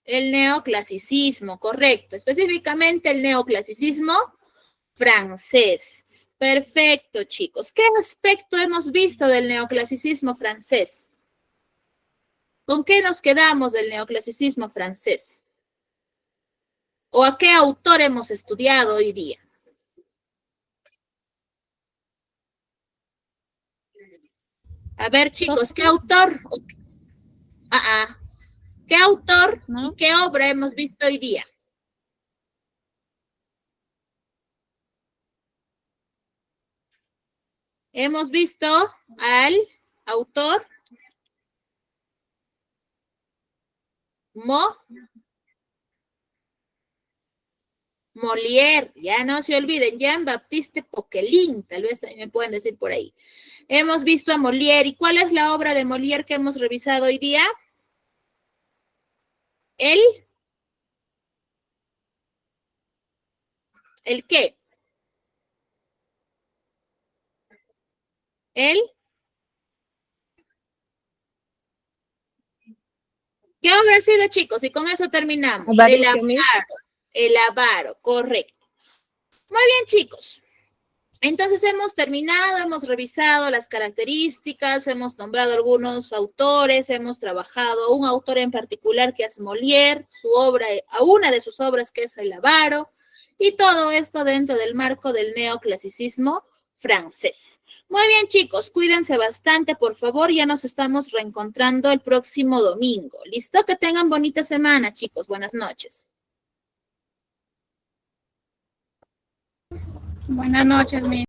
El neoclasicismo, correcto. Específicamente el neoclasicismo francés. Perfecto, chicos. ¿Qué aspecto hemos visto del neoclasicismo francés? ¿Con qué nos quedamos del neoclasicismo francés? ¿O a qué autor hemos estudiado hoy día? A ver, chicos, ¿qué autor? ¿Qué autor y qué obra hemos visto hoy día? Hemos visto al autor Molière, ya no se olviden, Jean-Baptiste Poquelin, tal vez también me pueden decir por ahí. Hemos visto a Molière. ¿Y cuál es la obra de Molière que hemos revisado hoy día? ¿El qué? ¿Qué obra ha sido, chicos? Y con eso terminamos. El avaro, correcto. Muy bien, chicos. Entonces hemos terminado, hemos revisado las características, hemos nombrado algunos autores, hemos trabajado a un autor en particular que es Molière, su obra, a una de sus obras que es El avaro, y todo esto dentro del marco del neoclasicismo francés. Muy bien, chicos, cuídense bastante, por favor, ya nos estamos reencontrando el próximo domingo. ¿Listo? Que tengan bonita semana, chicos. Buenas noches.
Buenas noches, mi.